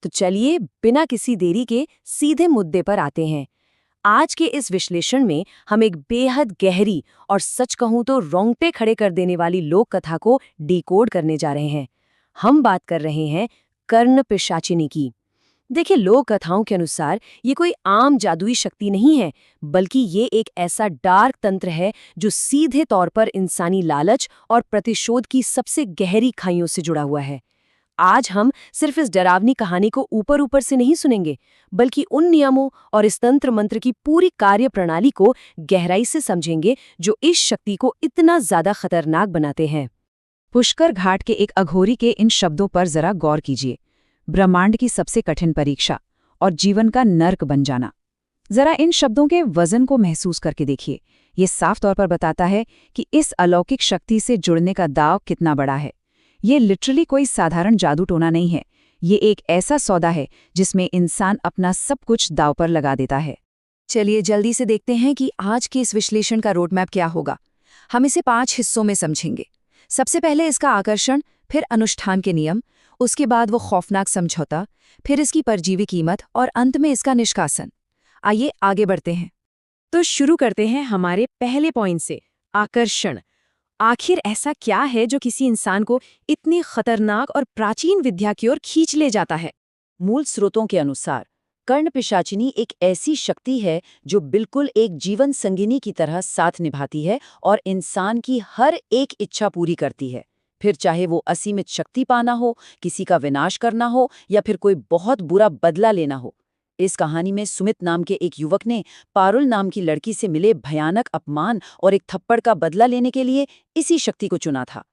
तो चलिए बिना किसी देरी के सीधे मुद्दे पर आते हैं। आज के इस विश्लेषण में हम एक बेहद गहरी और सच कहूं तो रोंगटे खड़े कर देने वाली लोक कथा को डिकोड करने जा रहे हैं। हम बात कर रहे हैं कर्ण पिशाचिनी की। देखिए, लोक कथाओं के अनुसार ये कोई आम जादुई शक्ति नहीं है, बल्कि ये एक ऐसा डार्क तंत्र है जो सीधे तौर पर इंसानी लालच और प्रतिशोध की सबसे गहरी खाइयों से जुड़ा हुआ है। आज हम सिर्फ इस डरावनी कहानी को ऊपर ऊपर से नहीं सुनेंगे, बल्कि उन नियमों और इस तंत्र मंत्र की पूरी कार्य प्रणाली को गहराई से समझेंगे जो इस शक्ति को इतना ज्यादा खतरनाक बनाते हैं। पुष्कर घाट के एक अघोरी के इन शब्दों पर जरा गौर कीजिए। ब्रह्मांड की सबसे कठिन परीक्षा और जीवन का नर्क बन जाना। जरा इन शब्दों के वजन को महसूस करके देखिए। ये साफ तौर पर बताता है कि इस अलौकिक शक्ति से जुड़ने का दाव कितना बड़ा है। ये लिटरली कोई साधारण जादू टोना नहीं है। ये एक ऐसा सौदा है जिसमें इंसान अपना सब कुछ दाव पर लगा देता है। चलिए जल्दी से देखते हैं कि आज के इस विश्लेषण का रोडमैप क्या होगा। हम इसे 5 हिस्सों में समझेंगे। सबसे पहले इसका आकर्षण, फिर अनुष्ठान के नियम, उसके बाद वो खौफनाक समझौता, फिर इसकी परजीवी कीमत और अंत में इसका निष्कासन। आइए आगे बढ़ते हैं। तो शुरू करते हैं हमारे पहले पॉइंट से, आकर्षण। आखिर ऐसा क्या है जो किसी इंसान को इतनी खतरनाक और प्राचीन विद्या की ओर खींच ले जाता है? मूल स्रोतों के अनुसार कर्ण पिशाचिनी एक ऐसी शक्ति है जो बिल्कुल एक जीवन संगिनी की तरह साथ निभाती है और इंसान की हर एक इच्छा पूरी करती है। फिर चाहे वो असीमित शक्ति पाना हो, किसी का विनाश करना हो या फिर कोई बहुत बुरा बदला लेना हो। इस कहानी में सुमित नाम के एक युवक ने पारुल नाम की लड़की से मिले भयानक अपमान और एक थप्पड़ का बदला लेने के लिए इसी शक्ति को चुना था।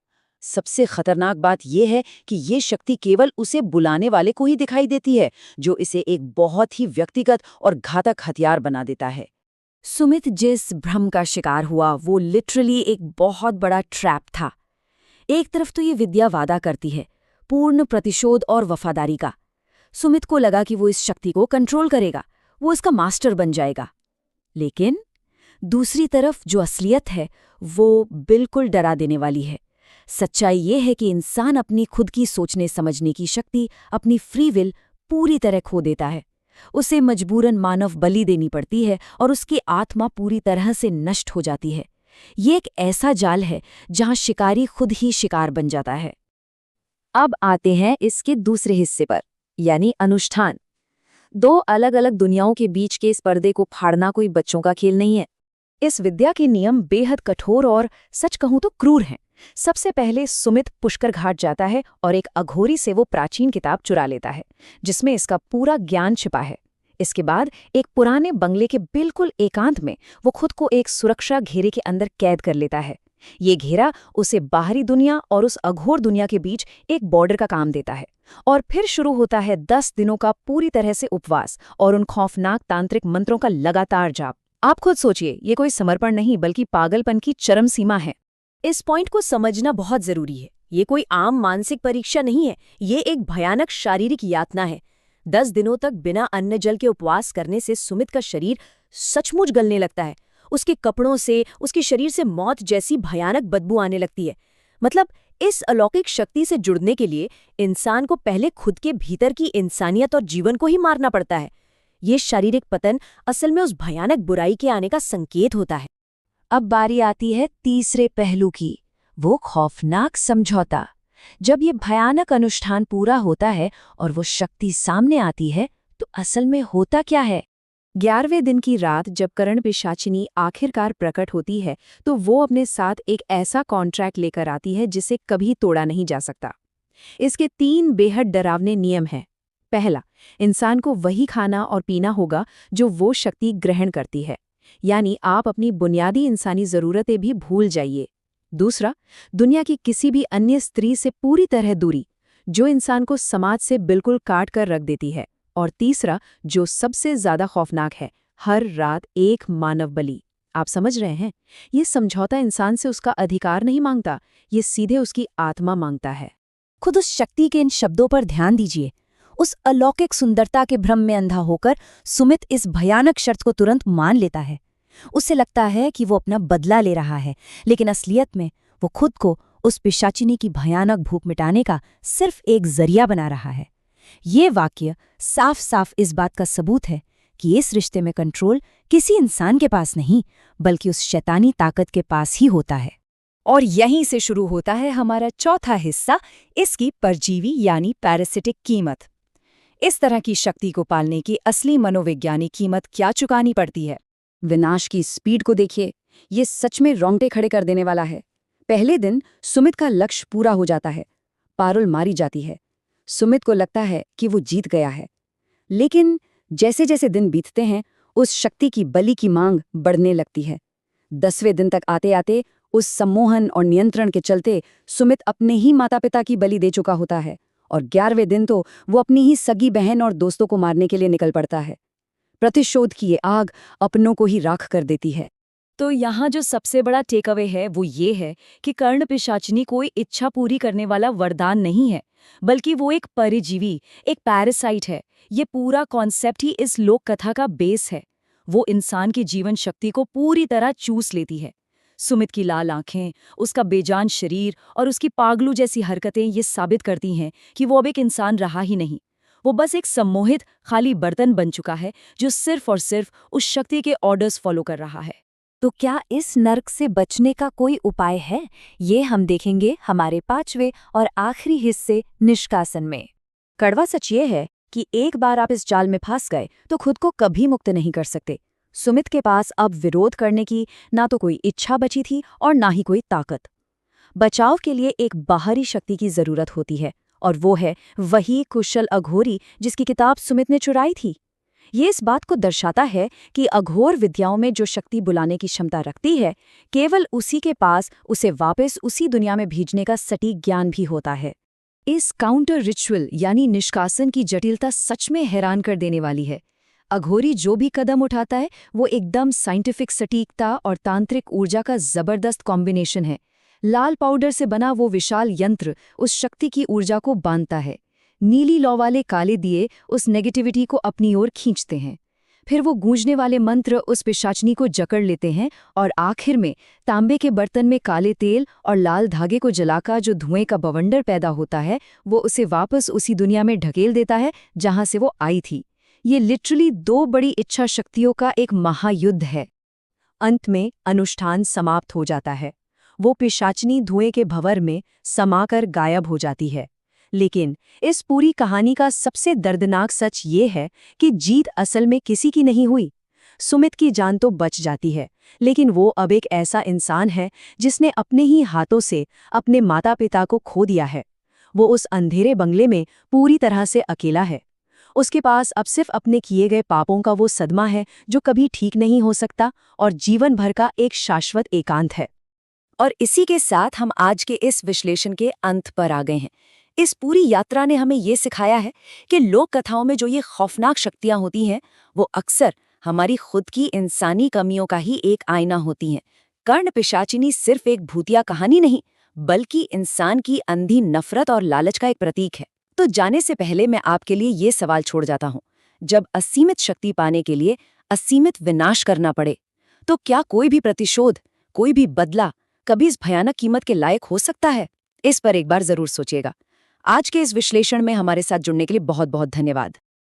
सबसे खतरनाक बात यह है कि ये शक्ति केवल उसे बुलाने वाले को ही दिखाई देती है, जो इसे एक बहुत ही व्यक्तिगत और घातक हथियार बना देता है। सुमित जिस भ्रम का शिकार हुआ वो लिटरली एक बहुत बड़ा ट्रैप था। एक तरफ तो ये विद्या वादा करती है पूर्ण प्रतिशोध और वफादारी का। सुमित को लगा कि वो इस शक्ति को कंट्रोल करेगा, वो इसका मास्टर बन जाएगा। लेकिन दूसरी तरफ जो असलियत है वो बिल्कुल डरा देने वाली है। सच्चाई ये है कि इंसान अपनी खुद की सोचने समझने की शक्ति, अपनी फ्री विल पूरी तरह खो देता है। उसे मजबूरन मानव बलि देनी पड़ती है और उसकी आत्मा पूरी तरह से नष्ट हो जाती है। ये एक ऐसा जाल है जहां शिकारी खुद ही शिकार बन जाता है। अब आते हैं इसके दूसरे हिस्से पर, यानी अनुष्ठान। 2 अलग अलग दुनियाओं के बीच के इस पर्दे को फाड़ना कोई बच्चों का खेल नहीं है। इस विद्या के नियम बेहद कठोर और सच कहूं तो क्रूर हैं। सबसे पहले सुमित पुष्कर घाट जाता है और एक अघोरी से वो प्राचीन किताब चुरा लेता है जिसमें इसका पूरा ज्ञान छिपा है। इसके बाद एक पुराने बंगले के बिल्कुल एकांत में वो खुद को एक सुरक्षा घेरे के अंदर कैद कर लेता है। ये घेरा उसे बाहरी दुनिया और उस अघोर दुनिया के बीच एक बॉर्डर का काम देता है। और फिर शुरू होता है 10 दिनों का पूरी तरह से उपवास और उन खौफनाक तांत्रिक मंत्रों का लगातार जाप। आप खुद सोचिए, ये कोई समर्पण नहीं बल्कि पागलपन की चरम सीमा है। इस पॉइंट को समझना बहुत जरूरी है। ये कोई आम मानसिक परीक्षा नहीं है, ये एक भयानक शारीरिक यातना है। 10 दिनों तक बिना अन्न जल के उपवास करने से सुमित का शरीर सचमुच गलने लगता है। उसके कपड़ों से, उसके शरीर से मौत जैसी भयानक बदबू आने लगती है। मतलब इस अलौकिक शक्ति से जुड़ने के लिए इंसान को पहले खुद के भीतर की इंसानियत और जीवन को ही मारना पड़ता है। ये शारीरिक पतन असल में उस भयानक बुराई के आने का संकेत होता है। अब बारी आती है तीसरे पहलू की, वो खौफनाक समझौता। जब ये भयानक अनुष्ठान पूरा होता है और वो शक्ति सामने आती है तो असल में होता क्या है? 11वें दिन की रात जब कर्ण पिशाचिनी आखिरकार प्रकट होती है तो वो अपने साथ एक ऐसा कॉन्ट्रैक्ट लेकर आती है जिसे कभी तोड़ा नहीं जा सकता। इसके 3 बेहद डरावने नियम हैं। पहला, इंसान को वही खाना और पीना होगा जो वो शक्ति ग्रहण करती है, यानी आप अपनी बुनियादी इंसानी ज़रूरतें भी भूल जाइए। दूसरा, दुनिया की किसी भी अन्य स्त्री से पूरी तरह दूरी, जो इंसान को समाज से बिल्कुल काट कर रख देती है। और तीसरा, जो सबसे ज्यादा खौफनाक है, हर रात एक मानव बलि। आप समझ रहे हैं, ये समझौता इंसान से उसका अधिकार नहीं मांगता, ये सीधे उसकी आत्मा मांगता है। खुद उस शक्ति के इन शब्दों पर ध्यान दीजिए। उस अलौकिक सुंदरता के भ्रम में अंधा होकर सुमित इस भयानक शर्त को तुरंत मान लेता है। उसे लगता है कि वो अपना बदला ले रहा है, लेकिन असलियत में वो खुद को उस पिशाचिनी की भयानक भूख मिटाने का सिर्फ एक जरिया बना रहा है। ये वाक्य साफ साफ इस बात का सबूत है कि इस रिश्ते में कंट्रोल किसी इंसान के पास नहीं, बल्कि उस शैतानी ताकत के पास ही होता है। और यहीं से शुरू होता है हमारा चौथा हिस्सा, इसकी परजीवी यानी पैरासिटिक कीमत। इस तरह की शक्ति को पालने की असली मनोवैज्ञानिक कीमत क्या चुकानी पड़ती है? विनाश की स्पीड को देखिए, ये सच में रोंगटे खड़े कर देने वाला है। पहले दिन सुमित का लक्ष्य पूरा हो जाता है, पारुल मारी जाती है। सुमित को लगता है कि वो जीत गया है, लेकिन जैसे जैसे दिन बीतते हैं उस शक्ति की बलि की मांग बढ़ने लगती है। 10वें दिन तक आते आते उस सम्मोहन और नियंत्रण के चलते सुमित अपने ही माता पिता की बलि दे चुका होता है, और 11वें दिन तो वो अपनी ही सगी बहन और दोस्तों को मारने के लिए निकल पड़ता है। प्रतिशोध की ये आग अपनों को ही राख कर देती है। तो यहाँ जो सबसे बड़ा टेकअवे है वो ये है कि कर्ण पिशाचिनी कोई इच्छा पूरी करने वाला वरदान नहीं है, बल्कि वो एक परजीवी, एक पैरासाइट है। ये पूरा कॉन्सेप्ट ही इस लोक कथा का बेस है। वो इंसान की जीवन शक्ति को पूरी तरह चूस लेती है। सुमित की लाल आंखें, उसका बेजान शरीर और उसकी पागलू जैसी हरकतें ये साबित करती हैं कि वो अब एक इंसान रहा ही नहीं। वो बस एक सम्मोहित खाली बर्तन बन चुका है जो सिर्फ और सिर्फ उस शक्ति के ऑर्डर्स फॉलो कर रहा है। तो क्या इस नर्क से बचने का कोई उपाय है? ये हम देखेंगे हमारे 5वें और आखिरी हिस्से, निष्कासन में। कड़वा सच ये है कि एक बार आप इस जाल में फंस गए तो खुद को कभी मुक्त नहीं कर सकते। सुमित के पास अब विरोध करने की ना तो कोई इच्छा बची थी और ना ही कोई ताकत। बचाव के लिए एक बाहरी शक्ति की जरूरत होती है, और वो है वही कुशल अघोरी जिसकी किताब सुमित ने चुराई थी। ये इस बात को दर्शाता है कि अघोर विद्याओं में जो शक्ति बुलाने की क्षमता रखती है, केवल उसी के पास उसे वापस उसी दुनिया में भेजने का सटीक ज्ञान भी होता है। इस काउंटर रिचुअल यानी निष्कासन की जटिलता सच में हैरान कर देने वाली है। अघोरी जो भी कदम उठाता है वो एकदम साइंटिफिक सटीकता और तांत्रिक ऊर्जा का जबरदस्त कॉम्बिनेशन है। लाल पाउडर से बना वो विशाल यंत्र उस शक्ति की ऊर्जा को बांधता है। नीली लौ वाले काले दिए उस नेगेटिविटी को अपनी ओर खींचते हैं। फिर वो गूंजने वाले मंत्र उस पिशाचनी को जकड़ लेते हैं, और आखिर में तांबे के बर्तन में काले तेल और लाल धागे को जलाकर जो धुएं का बवंडर पैदा होता है, वो उसे वापस उसी दुनिया में ढकेल देता है जहां से वो आई थी। ये लिटरली 2 बड़ी इच्छा शक्तियों का एक महायुद्ध है। अंत में अनुष्ठान समाप्त हो जाता है। वो पिशाचनी धुएं के भंवर में समाकर गायब हो जाती है। लेकिन इस पूरी कहानी का सबसे दर्दनाक सच ये है कि जीत असल में किसी की नहीं हुई। सुमित की जान तो बच जाती है, लेकिन वो अब एक ऐसा इंसान है जिसने अपने ही हाथों से अपने माता पिता को खो दिया है। वो उस अंधेरे बंगले में पूरी तरह से अकेला है। उसके पास अब सिर्फ अपने किए गए पापों का वो सदमा है जो कभी ठीक नहीं हो सकता, और जीवन भर का एक शाश्वत एकांत है। और इसी के साथ हम आज के इस विश्लेषण के अंत पर आ गए हैं। इस पूरी यात्रा ने हमें ये सिखाया है कि लोक कथाओं में जो ये खौफनाक शक्तियां होती हैं, वो अक्सर हमारी खुद की इंसानी कमियों का ही एक आईना होती हैं। कर्ण पिशाचिनी सिर्फ एक भूतिया कहानी नहीं, बल्कि इंसान की अंधी नफरत और लालच का एक प्रतीक है। तो जाने से पहले मैं आपके लिए ये सवाल छोड़ जाता हूँ, जब असीमित शक्ति पाने के लिए असीमित विनाश करना पड़े, तो क्या कोई भी प्रतिशोध, कोई भी बदला कभी इस भयानक कीमत के लायक हो सकता है? इस पर एक बार जरूर सोचिएगा। आज के इस विश्लेषण में हमारे साथ जुड़ने के लिए बहुत बहुत धन्यवाद।